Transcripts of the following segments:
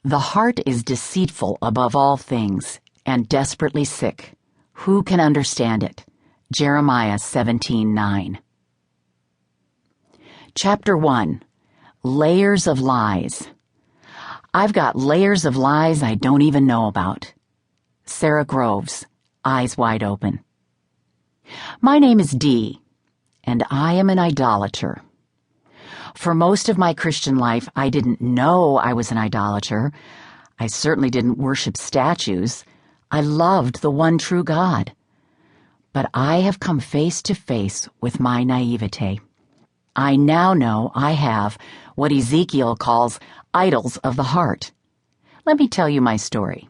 The heart is deceitful above all things and desperately sick. Who can understand it? Jeremiah 17:9. Chapter 1. Layers of Lies. I've got layers of lies I don't even know about. Sarah Groves, Eyes Wide Open. My name is Dee, and I am an idolater. For most of my Christian life, I didn't know I was an idolater. I certainly didn't worship statues. I loved the one true God. But I have come face to face with my naivete. I now know I have what Ezekiel calls idols of the heart. Let me tell you my story.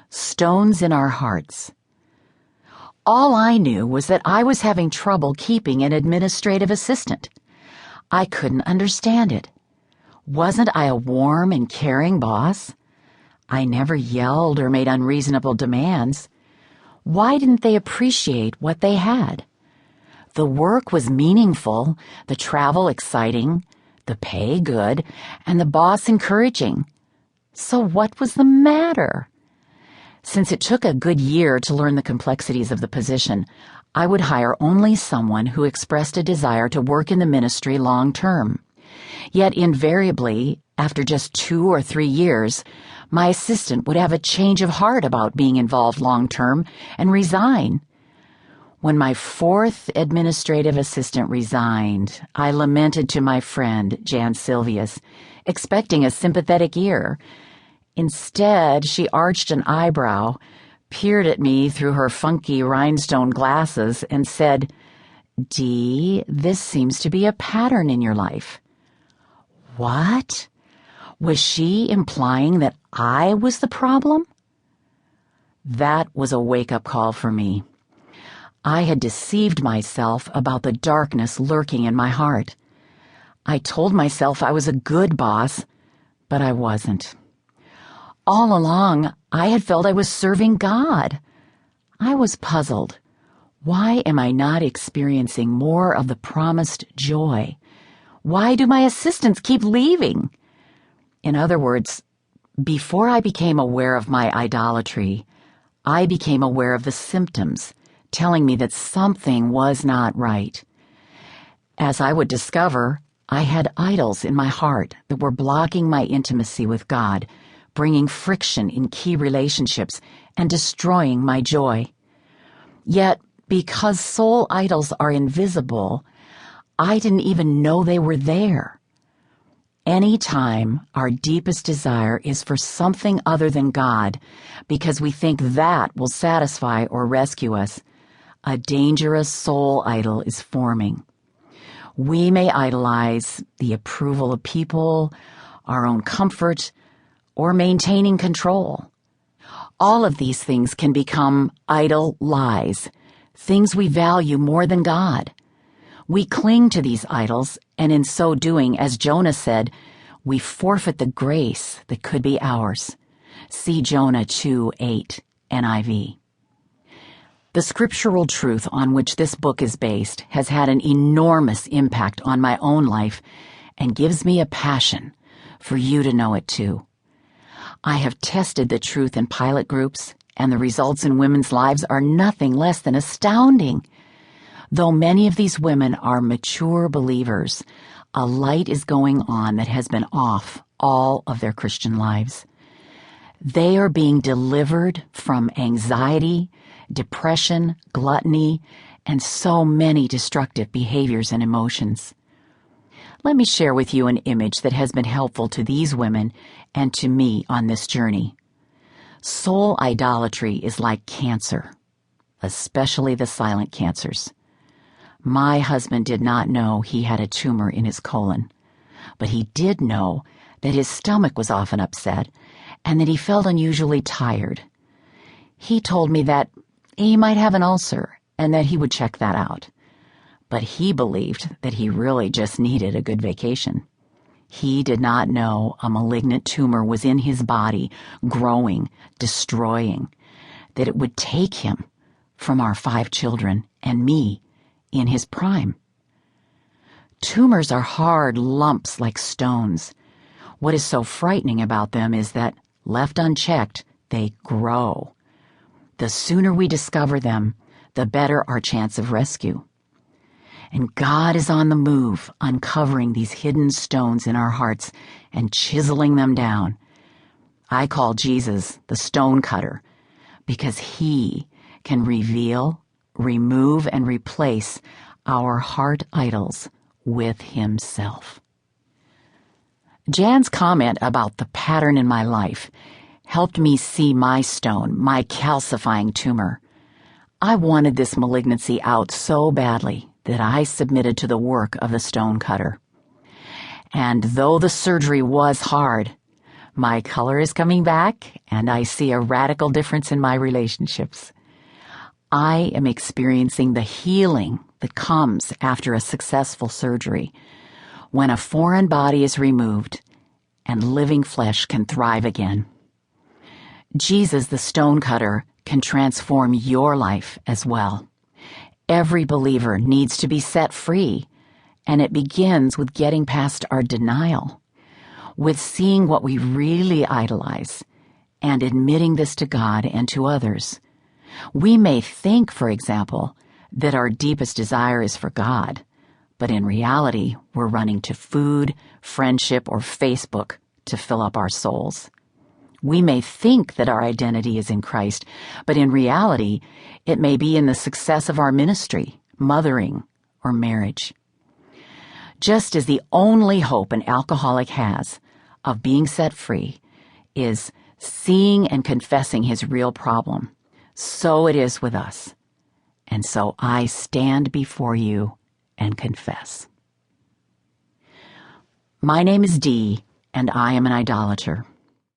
Stones in our hearts. All I knew was that I was having trouble keeping an administrative assistant. I couldn't understand it. Wasn't I a warm and caring boss? I never yelled or made unreasonable demands. Why didn't they appreciate what they had? The work was meaningful, the travel exciting, the pay good, and the boss encouraging. So what was the matter? Since it took a good year to learn the complexities of the position, I would hire only someone who expressed a desire to work in the ministry long term. Yet invariably, after just 2 or 3 years, my assistant would have a change of heart about being involved long term and resign. When my 4th administrative assistant resigned, I lamented to my friend, Jan Silvius, expecting a sympathetic ear. Instead, she arched an eyebrow, peered at me through her funky rhinestone glasses, and said, "Dee, this seems to be a pattern in your life." What? Was she implying that I was the problem? That was a wake-up call for me. I had deceived myself about the darkness lurking in my heart. I told myself I was a good boss, but I wasn't. All along, I had felt I was serving God. I was puzzled. Why am I not experiencing more of the promised joy? Why do my assistants keep leaving? In other words, before I became aware of my idolatry, I became aware of the symptoms, telling me that something was not right. As I would discover, I had idols in my heart that were blocking my intimacy with God, bringing friction in key relationships, and destroying my joy. Yet, because soul idols are invisible, I didn't even know they were there. Any time our deepest desire is for something other than God, because we think that will satisfy or rescue us, a dangerous soul idol is forming. We may idolize the approval of people, our own comfort, or maintaining control. All of these things can become idol lies, things we value more than God. We cling to these idols, and in so doing, as Jonah said, we forfeit the grace that could be ours. See Jonah 2:8, NIV. The scriptural truth on which this book is based has had an enormous impact on my own life and gives me a passion for you to know it too. I have tested the truth in pilot groups, and the results in women's lives are nothing less than astounding. Though many of these women are mature believers, a light is going on that has been off all of their Christian lives. They are being delivered from anxiety, depression, gluttony, and so many destructive behaviors and emotions. Let me share with you an image that has been helpful to these women and to me on this journey. Soul idolatry is like cancer, especially the silent cancers. My husband did not know he had a tumor in his colon, but he did know that his stomach was often upset and that he felt unusually tired. He told me that he might have an ulcer and that he would check that out. But he believed that he really just needed a good vacation. He did not know a malignant tumor was in his body, growing, destroying, that it would take him from our 5 children and me in his prime. Tumors are hard lumps like stones. What is so frightening about them is that, left unchecked, they grow. The sooner we discover them, the better our chance of rescue. And God is on the move, uncovering these hidden stones in our hearts and chiseling them down. I call Jesus the stone cutter because he can reveal, remove, and replace our heart idols with himself. Jan's comment about the pattern in my life helped me see my stone, my calcifying tumor. I wanted this malignancy out so badly that I submitted to the work of the stone cutter. And though the surgery was hard, my color is coming back and I see a radical difference in my relationships. I am experiencing the healing that comes after a successful surgery, when a foreign body is removed and living flesh can thrive again. Jesus, the stone cutter, can transform your life as well. Every believer needs to be set free, and it begins with getting past our denial, with seeing what we really idolize and admitting this to God and to others. We may think, for example, that our deepest desire is for God, but in reality, we're running to food, friendship, or Facebook to fill up our souls. We may think that our identity is in Christ, but in reality, it may be in the success of our ministry, mothering, or marriage. Just as the only hope an alcoholic has of being set free is seeing and confessing his real problem, so it is with us. And so I stand before you and confess. My name is Dee, and I am an idolater.